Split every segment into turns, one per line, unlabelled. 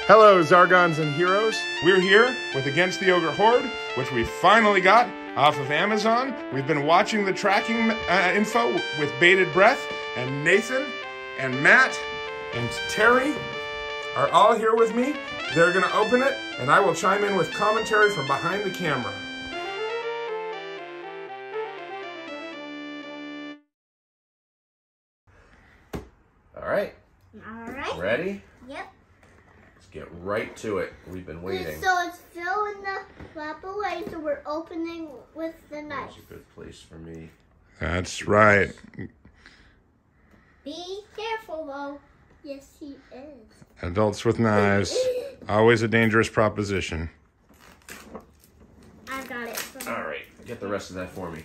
Hello, Zargons and Heroes. We're here with Against the Ogre Horde, which we finally got off of Amazon. We've been watching the tracking info with bated breath, and Nathan and Matt and Terry are all here with me. They're gonna open it, and I will chime in with commentary from behind the camera.
All right. Ready?
Yep.
Let's get right to it. We've been waiting.
So it's filling the flap away, so we're opening with the knife.
That's a good place for me.
That's right.
Be careful, though. Yes, he is.
Adults with knives, always a dangerous proposition.
I got it.
All right, get the rest of that for me.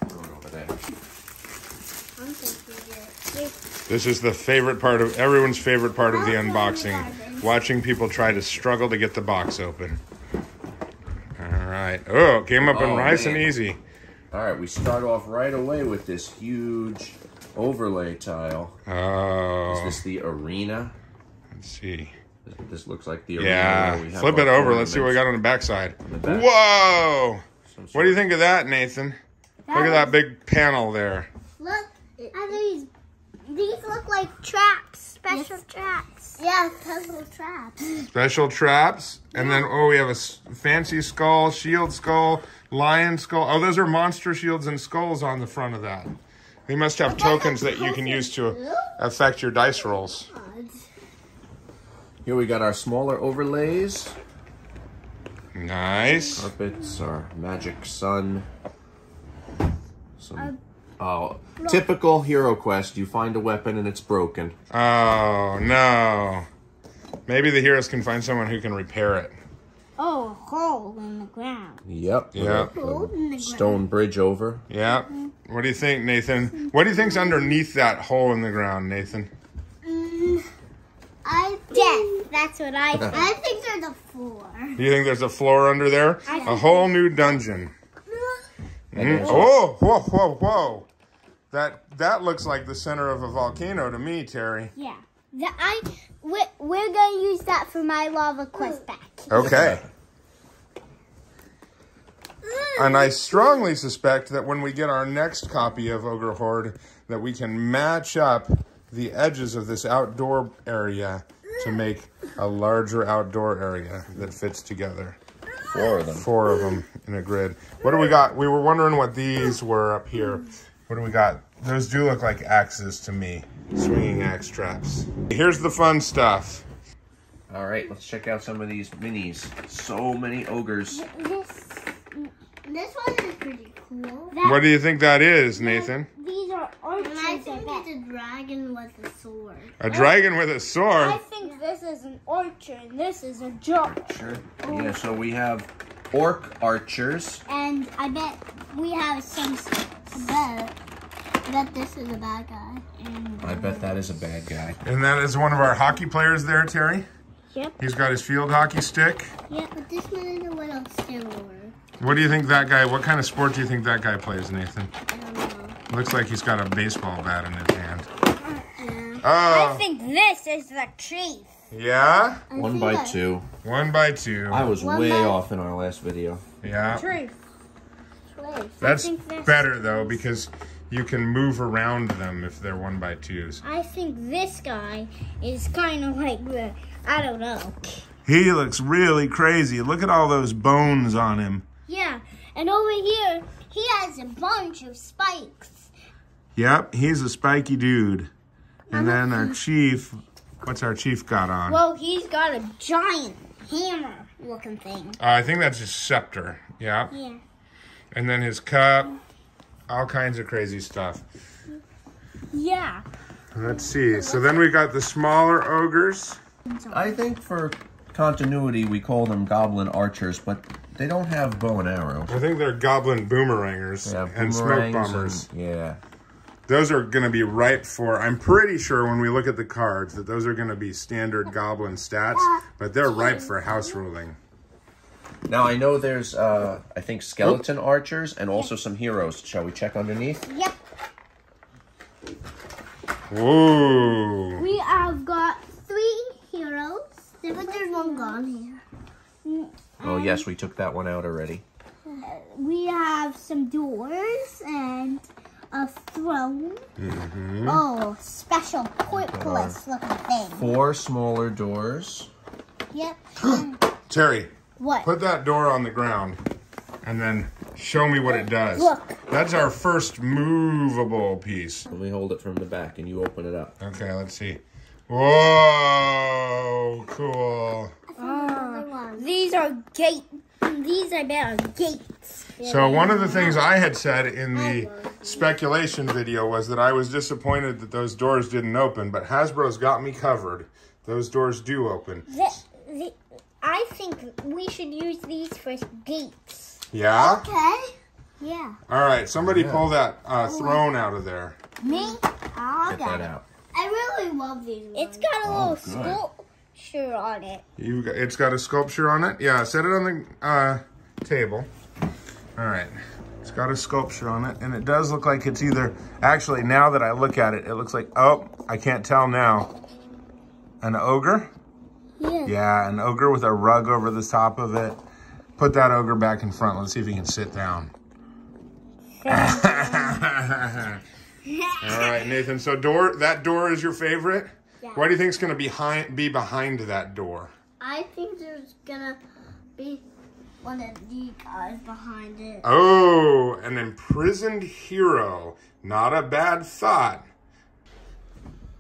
Throw it over there.
I'm thinking it.
This is the favorite part of everyone's favorite part of the unboxing. Watching people try to struggle to get the box open. All right. Oh, it came up in nice and easy.
All right, we start off right away with this huge overlay tile.
Oh.
Is this the arena?
Let's see.
This looks like the arena.
Yeah.
Where we have
Flip it
our
over. Let's see what we got on the backside.
back.
Whoa! What do you think of that, Nathan? Look at that big panel there.
Look, these look like traps, special traps. Yeah, special traps.
Special traps. And then, oh, we have a fancy skull, shield skull, lion skull. Oh, those are monster shields and skulls on the front of that. They must have tokens that you can use to affect your dice rolls.
Here we got our smaller overlays.
Nice.
Carpets, our magic sun. Some, typical Hero Quest. You find a weapon and it's broken.
Oh, no. Maybe the heroes can find someone who can repair it.
Oh, a hole in the ground.
Yep.
Yep.
Stone bridge over.
Yep. What do you think, Nathan? What do you think's underneath that hole in the ground, Nathan?
Death. That's what I think. I think there's a floor.
Do you think there's a floor under there? A whole new dungeon. Oh, whoa, whoa, whoa. That looks like the center of a volcano to me, Terry.
Yeah. We're going to use that for my lava quest back.
Okay. And I strongly suspect that when we get our next copy of Ogre Horde, that we can match up the edges of this outdoor area to make a larger outdoor area that fits together.
4 of them.
4 of them in a grid. What do we got? We were wondering what these were up here. What do we got? Those do look like axes to me. Swinging axe traps. Here's the fun stuff.
All right, let's check out some of these minis. So many ogres.
This one is pretty cool.
What do you think that is, Nathan?
These are archers. I think it's a dragon with a sword.
A dragon with a sword?
I think this is an archer and this is a judge.
Sure. Yeah, so we have orc archers.
And I bet we have some I bet this is a bad guy.
I bet that is a bad guy.
And that is one of our hockey players there, Terry?
Yep.
He's got his field hockey stick.
Yeah, but this one is a little slower.
What do you think that guy, what kind of sport do you think that guy plays, Nathan?
I don't know.
Looks like he's got a baseball bat in his hand.
I think this is the chief.
Yeah?
1 by 2.
1 by 2.
I was way off in our last video.
Yeah.
Chief.
That's better, though, because you can move around them if they're 1 by 2s.
I think this guy is kind of like the, I don't know.
He looks really crazy. Look at all those bones on him.
Yeah, and over here, he has a bunch of spikes.
Yep, he's a spiky dude. And then our chief, what's our chief got on?
Well, he's got a giant hammer-looking thing.
I think that's his scepter. Yeah.
Yeah.
And then his cup, all kinds of crazy stuff.
Yeah.
Let's see. So then we got the smaller ogres.
I think for continuity, we call them goblin archers, but they don't have bow and arrow.
I think they're goblin boomerangers and smoke bombers.
Yeah.
Those are going to be ripe for, I'm pretty sure when we look at the cards, that those are going to be standard goblin stats, but they're ripe for house ruling.
Now, I know there's, I think, skeleton archers and also some heroes. Shall we check underneath?
Yep.
Whoa.
We have got 3 heroes. But there's one gone here.
Oh, yes, we took that one out already.
We have some doors and a throne. Oh, special portless looking thing.
4 smaller doors.
Yep.
Terry,
What?
put that door on the ground and then show me what it does.
Look.
That's our first movable piece.
Let me hold it from the back and you open it up.
Okay, let's see. Whoa, cool.
These are better gates.
So one of the things I had said in the speculation video was that I was disappointed that those doors didn't open, but Hasbro's got me covered. Those doors do open.
I think we should use these for gates.
Yeah?
Okay. Yeah.
All right, somebody pull that throne out of there.
Me? I'll
Get that out.
I really love these ones. It's got a little sculpture on it.
It's got a sculpture on it? Yeah, set it on the table. All right. It's got a sculpture on it, and it does look like it's either... Actually, now that I look at it, it looks like... Oh, I can't tell now. An ogre?
Yeah.
Yeah, an ogre with a rug over the top of it. Put that ogre back in front. Let's see if he can sit down. All right, Nathan. So that door is your favorite?
Yeah.
What do you think is going to be behind that door?
I think there's gonna be one of these guys behind it.
Oh, an imprisoned hero. Not a bad thought.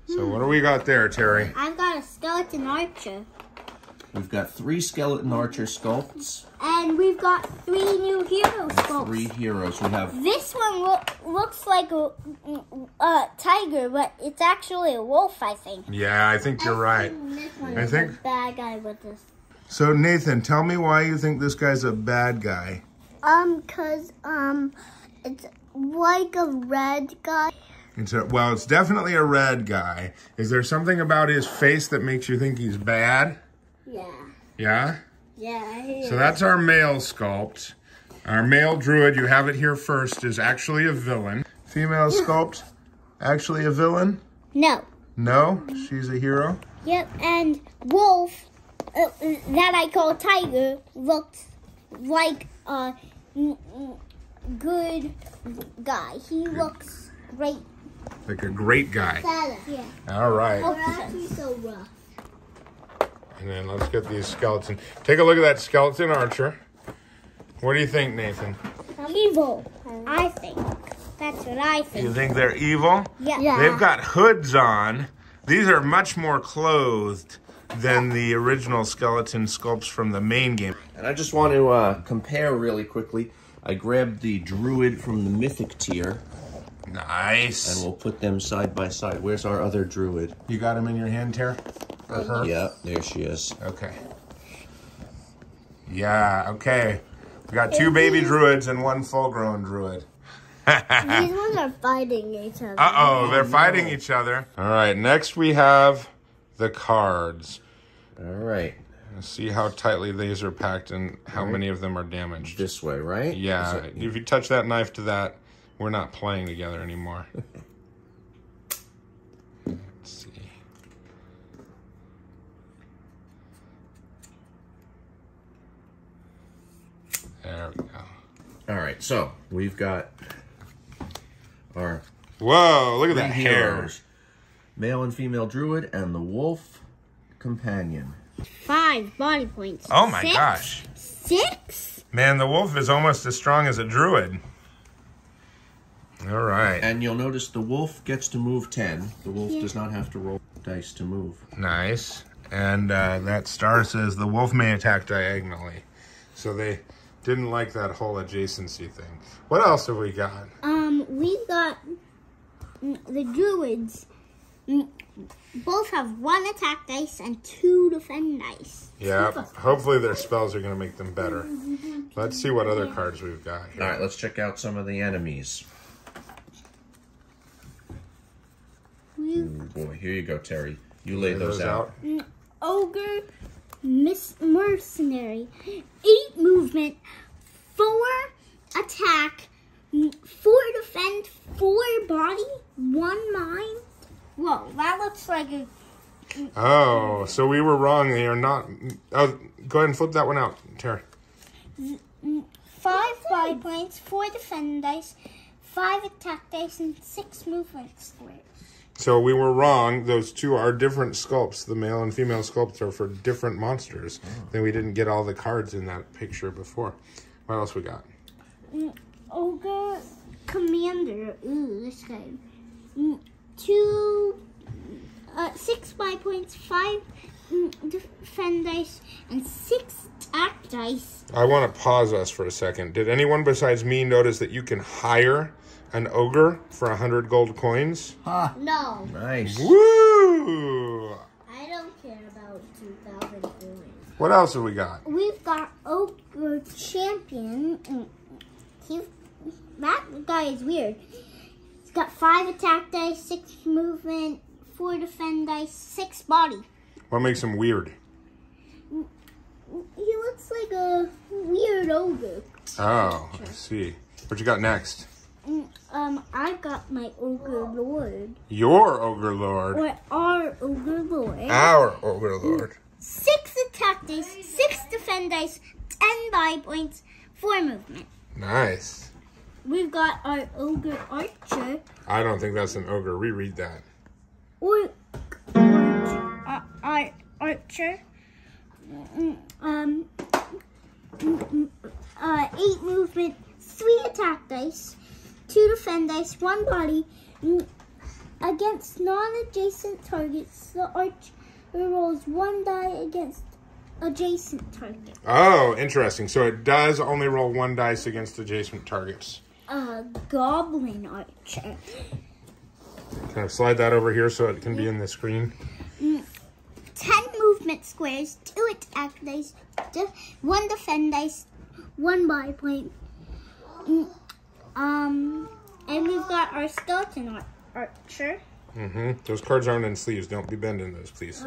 So what do we got there, Terry?
I've got a skeleton archer.
We've got 3 skeleton archer sculpts.
And we've got 3 new hero sculpts.
3 heroes. We have...
This one looks like a tiger, but it's actually a wolf, I think.
Yeah, I think you're right.
This one
I
is
think-
a bad guy with this.
So Nathan, tell me why you think this guy's a bad guy.
Cause, it's like a red guy.
It's definitely a red guy. Is there something about his face that makes you think he's bad?
Yeah.
Yeah?
Yeah.
So that's our male sculpt. Our male druid, you have it here first, is actually a villain. Female sculpt, actually a villain?
No.
No? She's a hero?
Yep, and wolf, that I call tiger, looks like a good guy. He looks great.
Like a great guy.
Yeah.
All right.
Oh, actually so rough.
And then let's get these skeletons. Take a look at that skeleton archer. What do you think, Nathan?
Evil, I think. That's what I think.
You think they're evil?
Yeah.
They've got hoods on. These are much more clothed than the original skeleton sculpts from the main game.
And I just want to compare really quickly. I grabbed the druid from the mythic tier.
Nice.
And we'll put them side by side. Where's our other druid?
You got him in your hand, Tara? Or her?
Yeah, there she is.
Okay. Yeah, okay. We got 2 baby druids and 1 full-grown druid.
These ones are fighting each other.
Uh-oh, they're fighting each other. All right, next we have the cards.
All right.
Let's see how tightly these are packed and how many of them are damaged.
This way, right?
Yeah, if you touch that knife to that, we're not playing together anymore. Let's see. There we go.
All right, so we've got our
Whoa, look at that
three
hair.
heroes. Male and female druid and the wolf companion.
5 body points.
Oh my
6?
gosh.
6?
Man, the wolf is almost as strong as a druid. All right.
And you'll notice the wolf gets to move 10. The wolf does not have to roll dice to move.
Nice. And that star says the wolf may attack diagonally. So they didn't like that whole adjacency thing. What else have we got?
We've got the druids. Both have 1 attack dice and 2 defend dice.
Yeah, hopefully their spells are going to make them better. Let's see what other cards we've got here.
All right, let's check out some of the enemies. Oh boy, here you go, Terry. You lay those out.
Ogre mercenary. 8 movement, 4 attack, 4 defend, 4 body, 1 mind. Whoa, that looks like a
Oh, so we were wrong. They are not. Oh, go ahead and flip that one out, Tara.
5 body points, 4 defend dice, 5 attack dice, and 6 movement squares.
So we were wrong. Those two are different sculpts. The male and female sculpts are for different monsters. Then we didn't get all the cards in that picture before. What else we got?
Ogre Commander. Ooh, this guy. 6 body points, 5 defend dice, and 6 attack dice.
I want to pause us for a second. Did anyone besides me notice that you can hire an ogre for 100 gold coins?
Ha!
No.
Nice.
Woo!
I don't care about 2,000 coins.
What else have we got?
We've got Ogre Champion. That guy is weird. He's got 5 attack dice, 6 movement, 4 defend dice, 6 body.
What makes him weird?
He looks like a weird ogre.
Oh, I see. What you got next?
I got my Ogre Lord.
Your Ogre Lord.
Or our Ogre Lord.
Our Ogre Lord.
6 attack dice, 6 defend dice, 10 body points, 4 movement.
Nice.
We've got our Ogre Archer.
I don't think that's an ogre. Reread that.
Or our Archer. 8 movement, 3 attack dice, 2 defend dice, 1 body. Against non-adjacent targets, the Archer rolls 1 die against adjacent target.
Oh, interesting. So it does only roll 1 dice against adjacent targets.
Goblin Archer.
Kind of slide that over here so it can be in the screen.
10 movement squares, 2 attack dice, 1 defend dice, 1 body point. And we've got our skeleton archer.
Those cards aren't in sleeves. Don't be bending those, please.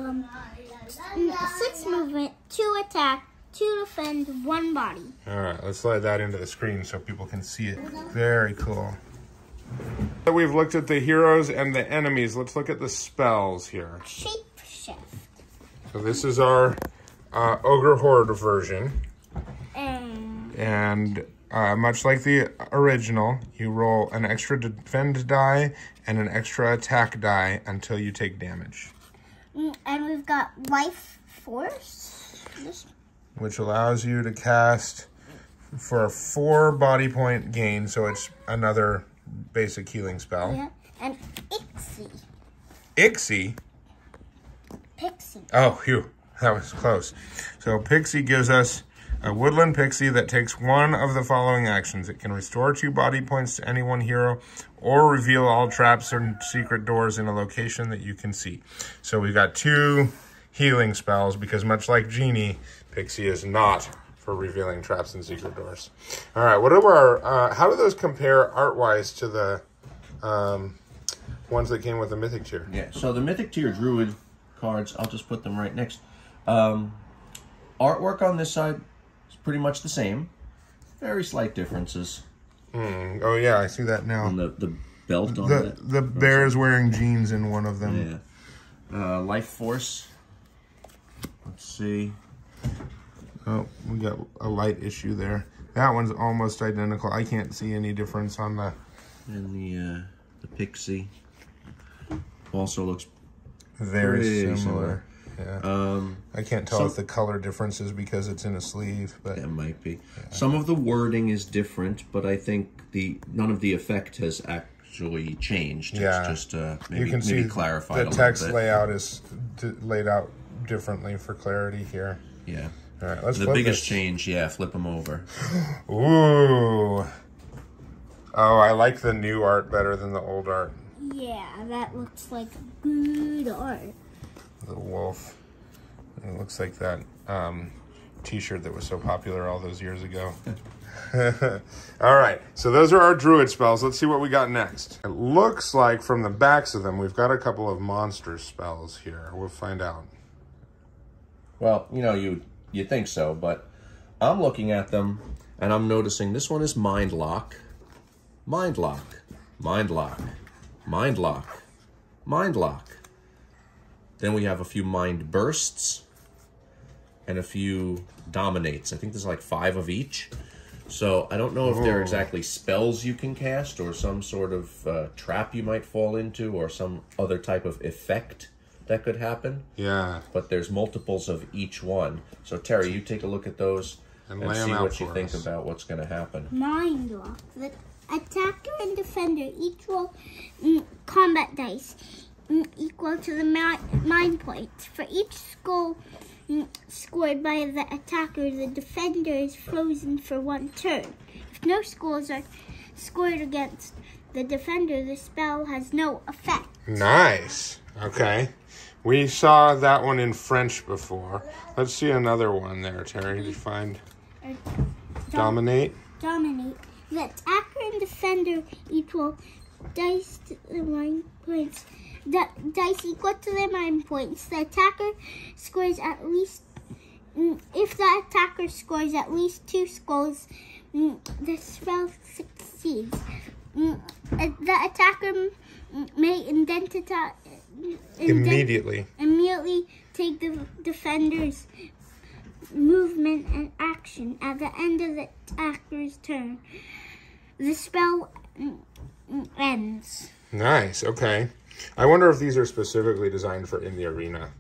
6 movement, 2 attack, 2 defend, 1 body.
All right, let's slide that into the screen so people can see it. Very cool. We've looked at the heroes and the enemies. Let's look at the spells here.
Shapeshift.
So this is our Ogre Horde version.
And
much like the original, you roll an extra defend die and an extra attack die until you take damage.
And we've got Life Force.
Which allows you to cast for a 4 body point gain, so it's another basic healing spell.
Yeah. And Ixie.
Ixie?
Pixie.
Oh, phew. That was close. So Pixie gives us a woodland pixie that takes one of the following actions. It can restore 2 body points to any one hero or reveal all traps and secret doors in a location that you can see. So we've got 2 healing spells because much like Genie, Pixie is not for revealing traps and secret doors. All right, what are our, how do those compare art-wise to the ones that came with the Mythic tier?
Yeah, so the Mythic tier Druid cards, I'll just put them right next. Artwork on this side is pretty much the same. Very slight differences.
Oh yeah, I see that now.
On the belt on that.
The bear is wearing jeans in one of them.
Yeah. Life Force. Let's see.
Oh, we got a light issue there. That one's almost identical. I can't see any difference on the...
And the Pixie also looks
very similar. Yeah.
I
can't tell if the color difference is because it's in a sleeve, but
that might be. Yeah. Some of the wording is different, but I think none of the effect has actually changed.
Yeah.
It's just maybe,
you can see
clarified
the text layout is laid out differently for clarity here.
Yeah.
All right, let's
the
flip
biggest
this.
change, yeah, flip them over.
Ooh. Oh, I like the new art better than the old art.
Yeah, that looks like good art.
The wolf. It looks like that t-shirt that was so popular all those years ago. All right, so those are our druid spells. Let's see what we got next. It looks like from the backs of them, we've got a couple of monster spells here. We'll find out.
Well, you know, you think so, but I'm looking at them and I'm noticing this one is Mind Lock, Mind Lock, Mind Lock, Mind Lock, Mind Lock. Then we have a few mind bursts and a few dominates. I think there's like 5 of each. So I don't know if they're exactly spells you can cast or some sort of trap you might fall into or some other type of effect that could happen.
Yeah.
But there's multiples of each one. So Terry, you take a look at those and see what you think about what's going to happen.
Mind lock. The attacker and defender each roll combat dice equal to the mind points. For each skull scored by the attacker, the defender is frozen for 1 turn. If no skulls are scored against the defender, the spell has no effect.
Nice. Okay. We saw that one in French before. Let's see another one there, Terry. Did you find Dominate?
Dominate. The attacker and defender equal dice to the mind points. Dice equal to their mind points. The attacker scores at least, if the attacker scores at least 2 skulls, the spell succeeds. The attacker may immediately take the defender's movement and action at the end of the attacker's turn. The spell ends.
Nice. Okay. I wonder if these are specifically designed for in the arena.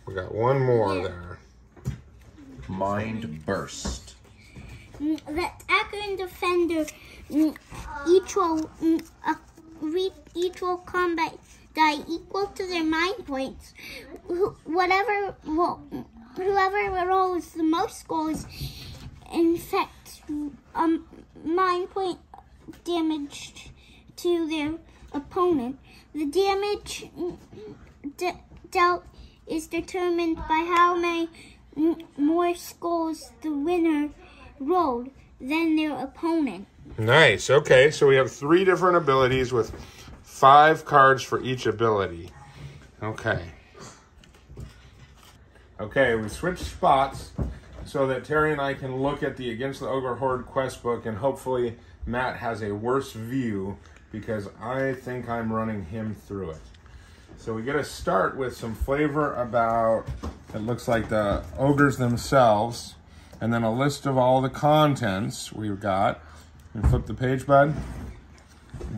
We got one more there.
Mind burst.
The attacker and defender each roll combat die equal to their mind points. Whoever rolls the most scores inflict mind point damage to their opponent. The damage dealt is determined by how many more skulls the winner rolled than their opponent.
Nice. Okay, so we have 3 different abilities with 5 cards for each ability. Okay. Okay, we switched spots so that Terry and I can look at the Against the Ogre Horde quest book, and hopefully Matt has a worse view because I think I'm running him through it. So we get to start with some flavor about, it looks like the ogres themselves, and then a list of all the contents we've got. And flip the page, bud.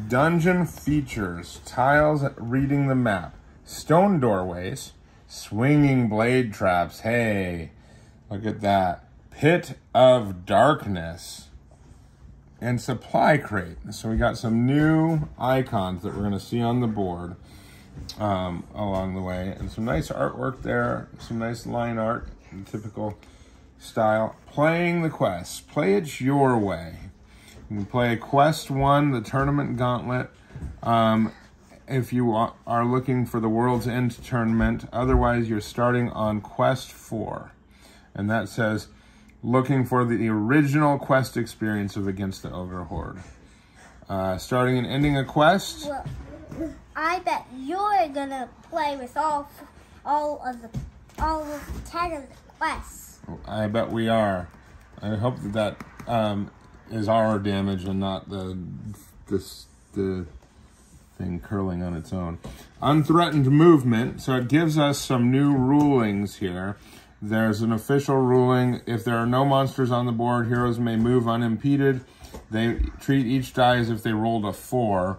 Dungeon features, tiles reading the map, stone doorways, swinging blade traps. Hey, look at that. Pit of darkness. And supply crate. So we got some new icons that we're going to see on the board along the way. And some nice artwork there. Some nice line art in typical style. Playing the quest. Play it your way. You can play Quest 1, the Tournament Gauntlet, if you are looking for the World's End Tournament. Otherwise, you're starting on Quest 4. And that says, looking for the original quest experience of Against the Ogre Horde. Starting and ending a quest.
Well, I bet you're gonna play with all of the 10 of the quests.
I bet we are. I hope that is our damage and not the thing curling on its own. Unthreatened movement. So it gives us some new rulings here. There's an official ruling. If there are no monsters on the board, heroes may move unimpeded. They treat each die as if they rolled a 4.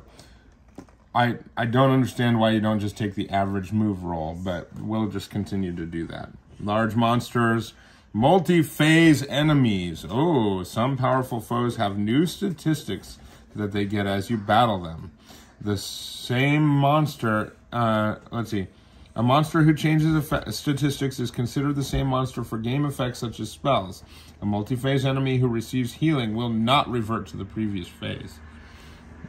I don't understand why you don't just take the average move roll, but we'll just continue to do that. Large monsters, multi-phase enemies. Oh, some powerful foes have new statistics that they get as you battle them. The same monster, let's see. A monster who changes statistics is considered the same monster for game effects such as spells. A multi-phase enemy who receives healing will not revert to the previous phase.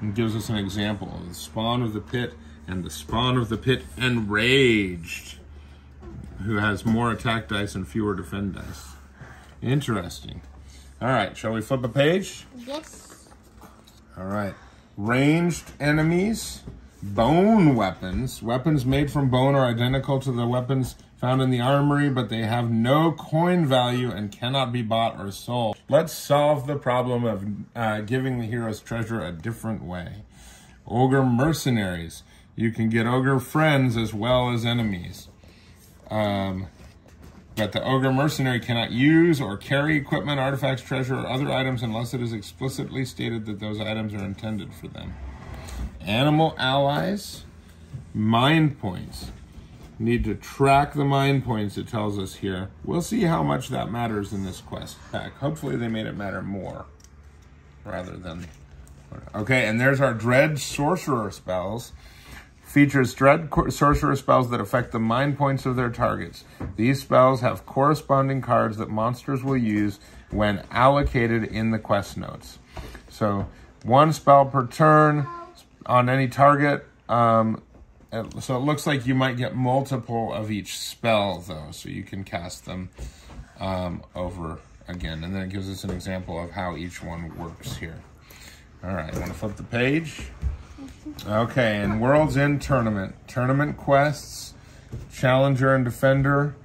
And gives us an example of the Spawn of the Pit and the Spawn of the Pit Enraged, who has more attack dice and fewer defend dice. Interesting. All right, shall we flip a page?
Yes.
All right. Ranged enemies. Bone weapons. Weapons made from bone are identical to the weapons found in the armory, but they have no coin value and cannot be bought or sold. Let's solve the problem of giving the hero's treasure a different way. Ogre mercenaries. you can get ogre friends as well as enemies. But the ogre mercenary cannot use or carry equipment, artifacts, treasure, or other items unless it is explicitly stated that those items are intended for them. Animal allies, mind points. Need to track the mind points, it tells us here. We'll see how much that matters in this quest pack. Hopefully they made it matter more rather than... Okay, and there's our Dread Sorcerer spells. Features Dread Sorcerer spells that affect the mind points of their targets. These spells have corresponding cards that monsters will use when allocated in the quest notes. So, one spell per turn on any target. So it looks like you might get multiple of each spell, though, so you can cast them over again. And then it gives us an example of how each one works here. All right, want to flip the page? Okay, and World's End Tournament. Tournament quests, Challenger and Defender,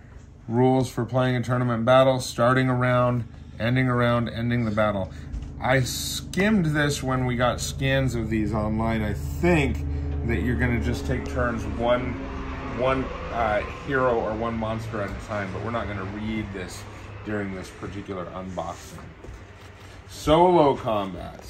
rules for playing a tournament battle, starting a round, ending the battle. I skimmed this when we got scans of these online. I think that you're going to just take turns one hero or one monster at a time, but we're not going to read this during this particular unboxing. Solo combat.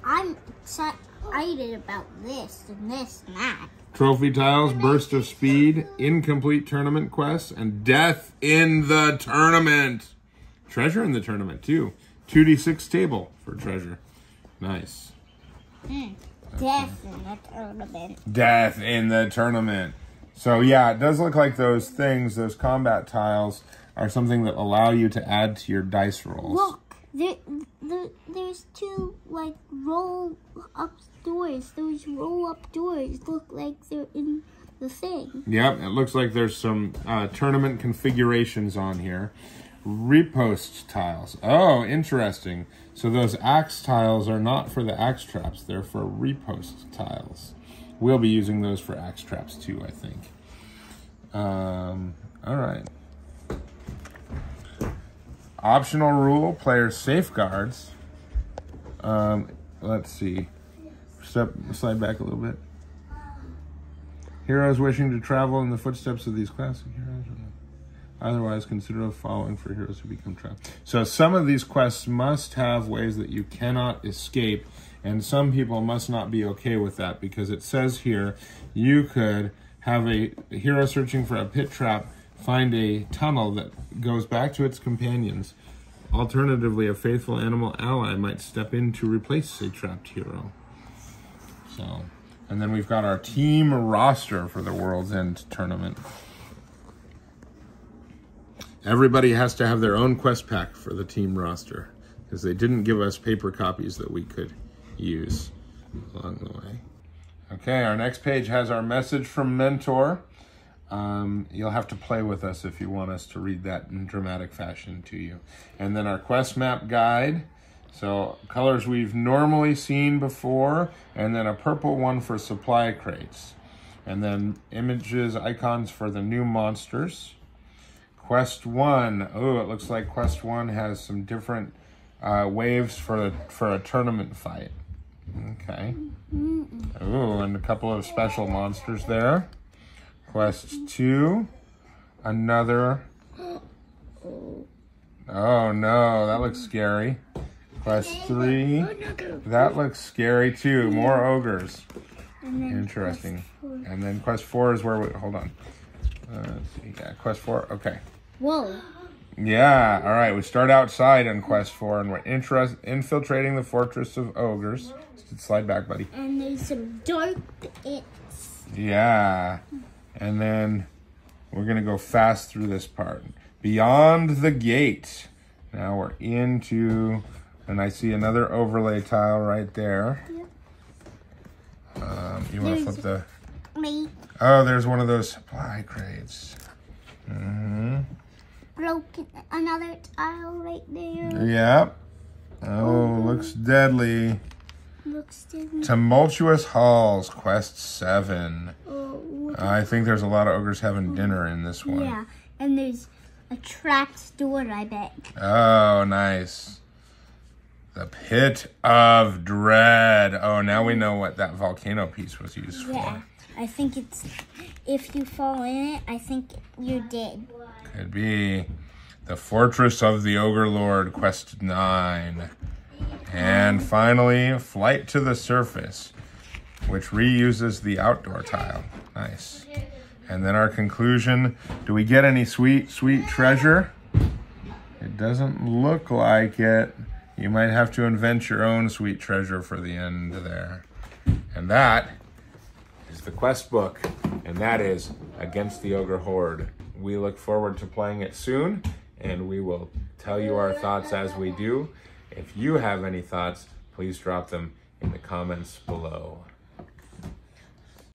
I'm excited about this and this and that.
Trophy tiles, burst of speed, incomplete tournament quests, and death in the tournament. Treasure in the tournament too. 2d6 table for treasure. Nice.
Death in the tournament.
Death in the tournament. So yeah, it does look like those things, those combat tiles, are something that allow you to add to your dice rolls.
Look, there's two like roll up doors. Those roll up doors look like they're in the thing.
Yep, it looks like there's some tournament configurations on here. Repost tiles. Oh, interesting. So those axe tiles are not for the axe traps. They're for repost tiles. We'll be using those for axe traps too, I think. All right. Optional rule, player safeguards. Let's see. Slide back a little bit. Heroes wishing to travel in the footsteps of these classic heroes. Otherwise, consider the following for heroes who become trapped. So some of these quests must have ways that you cannot escape, and some people must not be okay with that, because it says here you could have a hero searching for a pit trap find a tunnel that goes back to its companions. Alternatively, a faithful animal ally might step in to replace a trapped hero. So, and then we've got our team roster for the World's End Tournament. Everybody has to have their own quest pack for the team roster, because they didn't give us paper copies that we could use along the way. Okay, our next page has our message from Mentor. You'll have to play with us if you want us to read that in dramatic fashion to you. And then our quest map guide. So colors we've normally seen before, and then a purple one for supply crates. And then images, icons for the new monsters. Quest 1. Oh, it looks like Quest 1 has some different waves for a tournament fight. Okay. Oh, and a couple of special monsters there. Quest 2. Another. Oh no, that looks scary. Quest 3. That looks scary too. More ogres. Interesting. And then Quest 4 is where we, hold on. Let's see. Yeah, Quest 4. Okay.
Whoa.
Yeah, all right. We start outside on Quest 4, and we're infiltrating the Fortress of Ogres. Slide back, buddy.
And there's some dark pits.
Yeah. And then we're going to go fast through this part. Beyond the gate. Now we're into, and I see another overlay tile right there.
Yep.
You want to flip the...
Me.
Oh, there's one of those supply crates.
Broken. Another tile right there.
Yep. Oh, looks deadly.
Looks different.
Tumultuous Halls, Quest 7.
Oh,
I think there's a lot of ogres having dinner in this one.
yeah, and there's a trapped door, I bet.
Oh, nice. The Pit of Dread. Oh, now we know what that volcano piece was used
Yeah.
for.
I think it's, if you fall in it, I think you're dead.
Could be. The Fortress of the Ogre Lord, Quest 9. And finally, Flight to the Surface, which reuses the outdoor tile. Nice. And then our conclusion, do we get any sweet, sweet treasure? It doesn't look like it. You might have to invent your own sweet treasure for the end there. And that is the quest book, and that is Against the Ogre Horde. We look forward to playing it soon, and we will tell you our thoughts as we do. If you have any thoughts, please drop them in the comments below.